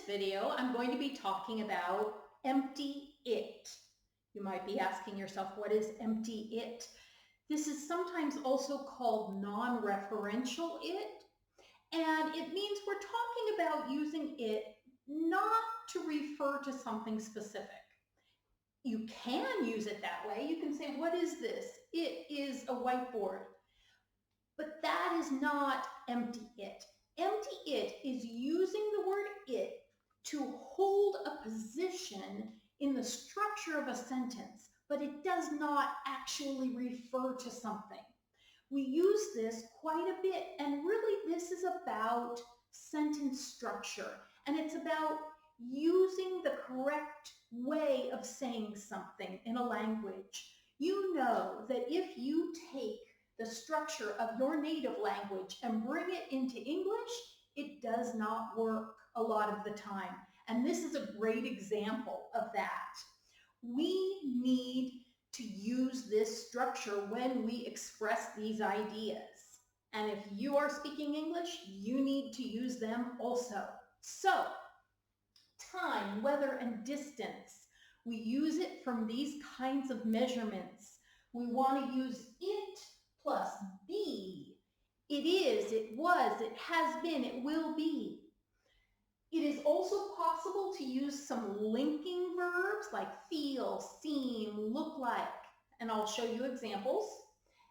video, I'm going to be talking about empty it. You might be asking yourself, what is empty it? This is sometimes also called non-referential it, and it means we're talking about using it not to refer to something specific. You can use it that way. You can say, what is this? It is a whiteboard. But that is not empty it. Empty it is using the word it to hold a position in the structure of a sentence, but it does not actually refer to something. We use this quite a bit, and really this is about sentence structure, and it's about using the correct way of saying something in a language. You know that if you take the structure of your native language and bring it into English, it does not work a lot of the time. And this is a great example of that. We need to use this structure when we express these ideas. And if you are speaking English, you need to use them also. So, time, weather, and distance. We use it from these kinds of measurements. We want to use it plus be. It is, it was, it has been, it will be. It is also possible to use some linking verbs like feel, seem, look like, and I'll show you examples.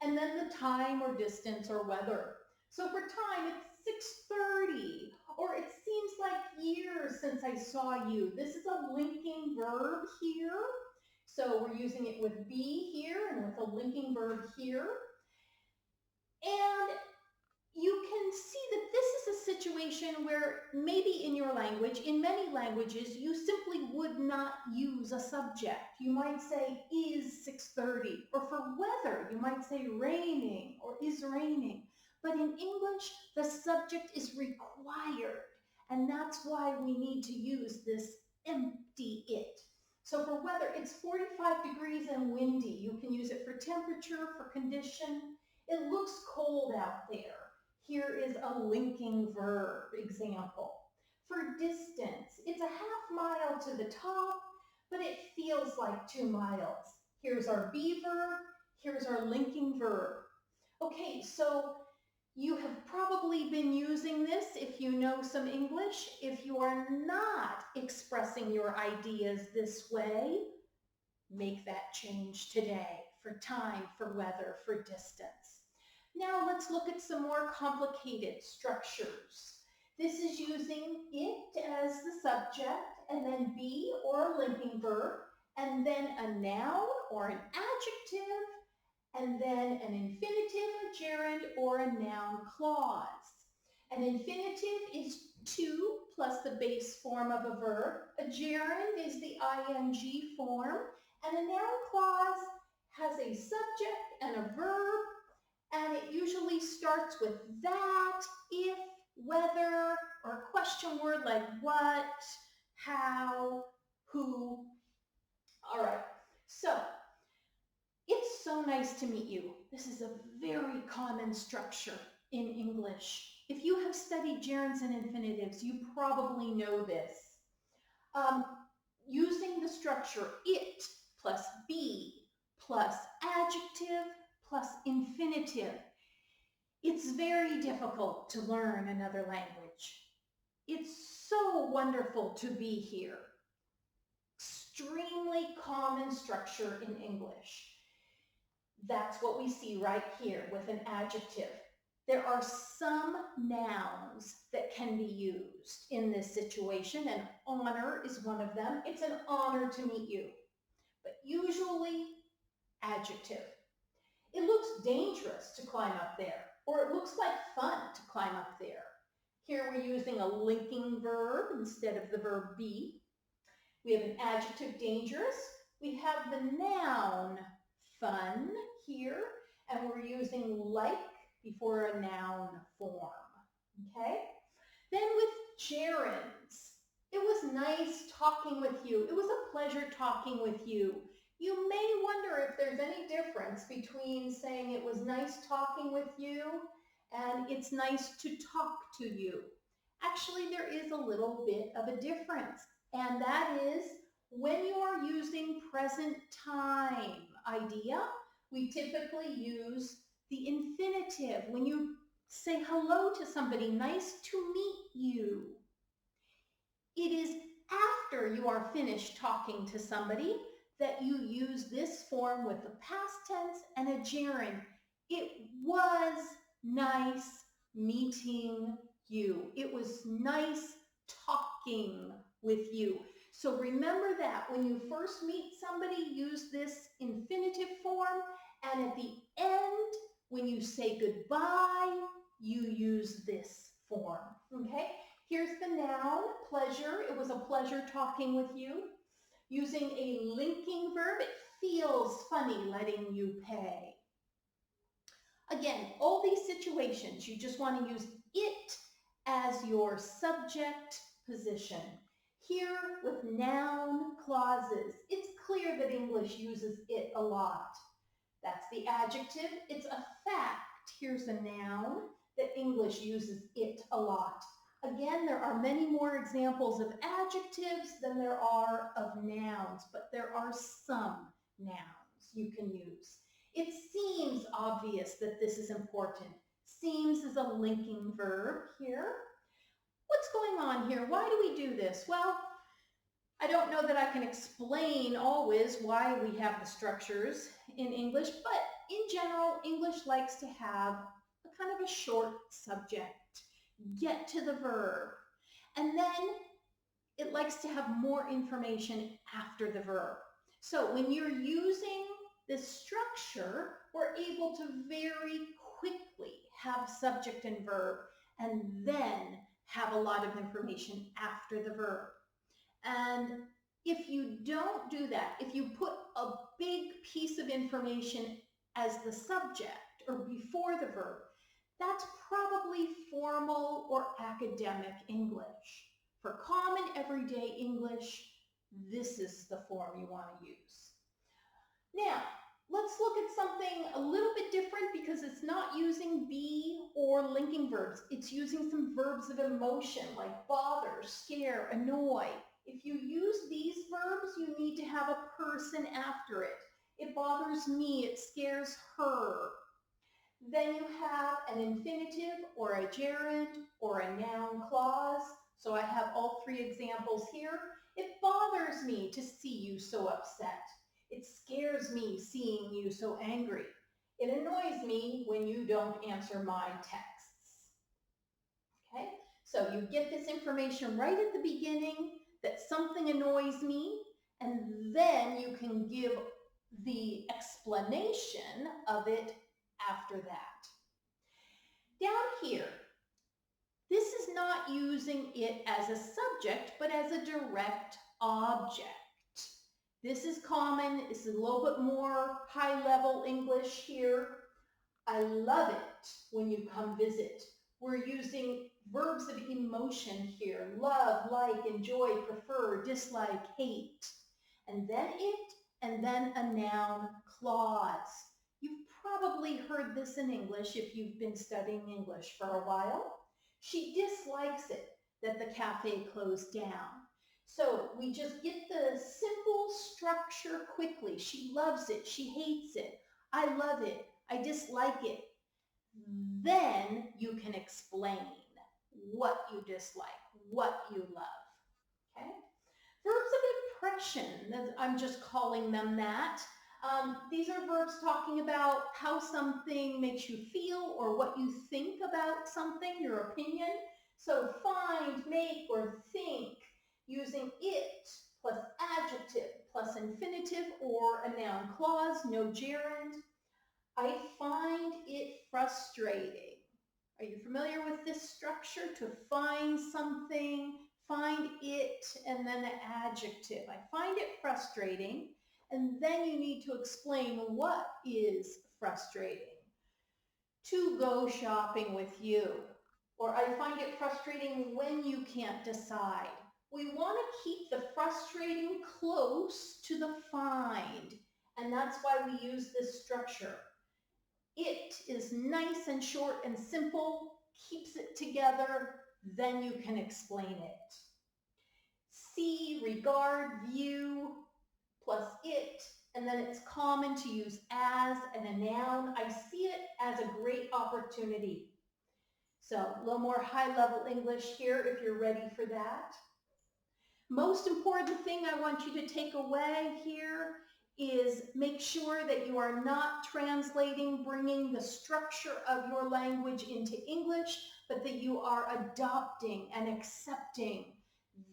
And then the time or distance or weather. So for time, it's 6:30, or it seems like years since I saw you. This is a linking verb here. So we're using it with be here and with a linking verb here. And you can see that this is a situation where maybe in your language, in many languages, you simply would not use a subject. You might say is 6:30, or for weather, you might say raining or is raining. But in English, the subject is required, and that's why we need to use this empty it. So for weather, it's 45 degrees and windy. You can use it for temperature, for condition. It looks cold out there. Here is a linking verb example. For distance, it's a half mile to the top, but it feels like 2 miles. Here's our be verb. Here's our linking verb. Okay, so you have probably been using this if you know some English. If you are not expressing your ideas this way, make that change today for time, for weather, for distance. Now let's look at some more complicated structures. This is using it as the subject, and then be or a linking verb, and then a noun or an adjective, and then an infinitive, a gerund, or a noun clause. An infinitive is to plus the base form of a verb. A gerund is the ing form, and a noun clause has a subject and a verb, and it usually starts with that, if, whether, or a question word like what, how, who. All right, so it's so nice to meet you. This is a very common structure in English. If you have studied gerunds and infinitives, you probably know this. Using the structure it plus be plus adjective plus infinitive, it's very difficult to learn another language. It's so wonderful to be here. Extremely common structure in English. That's what we see right here with an adjective. There are some nouns that can be used in this situation, and honor is one of them. It's an honor to meet you, but usually adjective. It looks dangerous to climb up there, or it looks like fun to climb up there. Here we're using a linking verb instead of the verb be. We have an adjective, dangerous. We have the noun, fun, here, and we're using like before a noun form, okay? Then with gerunds, it was nice talking with you. It was a pleasure talking with you. You may wonder if there's any difference between saying it was nice talking with you and it's nice to talk to you. Actually, there is a little bit of a difference, and that is when you are using present time idea, we typically use the infinitive. When you say hello to somebody, nice to meet you. It is after you are finished talking to somebody that you use this form with the past tense and a gerund. It was nice meeting you. It was nice talking with you. So remember that when you first meet somebody, use this infinitive form, and at the end, when you say goodbye, you use this form, okay? Here's the noun, pleasure. It was a pleasure talking with you. Using a linking verb, it feels funny letting you pay. Again, all these situations, you just want to use it as your subject position. Here with noun clauses, it's clear that English uses it a lot. That's the adjective. It's a fact. Here's a noun that English uses it a lot. Again, there are many more examples of adjectives than there are of nouns, but there are some nouns you can use. It seems obvious that this is important. Seems is a linking verb here. What's going on here? Why do we do this? Well, I don't know that I can explain always why we have the structures in English, but in general, English likes to have a kind of a short subject. Get to the verb. And then it likes to have more information after the verb. So when you're using this structure, we're able to very quickly have subject and verb and then have a lot of information after the verb. And if you don't do that, if you put a big piece of information as the subject or before the verb, that's probably formal or academic English. For common everyday English, this is the form you want to use. Now, let's look at something a little bit different because it's not using be or linking verbs. It's using some verbs of emotion like bother, scare, annoy. If you use these verbs, you need to have a person after it. It bothers me, it scares her. Then you have an infinitive or a gerund or a noun clause. So I have all three examples here. It bothers me to see you so upset. It scares me seeing you so angry. It annoys me when you don't answer my texts. Okay, so you get this information right at the beginning that something annoys me, and then you can give the explanation of it after that. Down here, this is not using it as a subject, but as a direct object. This is common. This is a little bit more high-level English here. I love it when you come visit. We're using verbs of emotion here. Love, like, enjoy, prefer, dislike, hate. And then it, and then a noun clause. You've probably heard this in English if you've been studying English for a while. She dislikes it that the cafe closed down. So we just get the simple structure quickly. She loves it. She hates it. I love it. I dislike it. Then you can explain what you dislike, what you love. Okay? Verbs of impression, I'm just calling them that. These are verbs talking about how something makes you feel or what you think about something, your opinion. So find, make, or think, using it plus adjective plus infinitive or a noun clause, no gerund. I find it frustrating. Are you familiar with this structure? To find something, find it, and then an adjective. I find it frustrating, and then you need to explain what is frustrating. To go shopping with you, or I find it frustrating when you can't decide. We want to keep the frustrating close to the find, and that's why we use this structure. It is nice and short and simple, keeps it together, then you can explain it. See, regard, view, plus it, and then it's common to use as and a noun. I see it as a great opportunity. So a little more high-level English here if you're ready for that. Most important thing I want you to take away here is make sure that you are not translating, bringing the structure of your language into English, but that you are adopting and accepting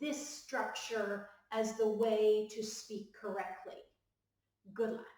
this structure as the way to speak correctly. Good luck.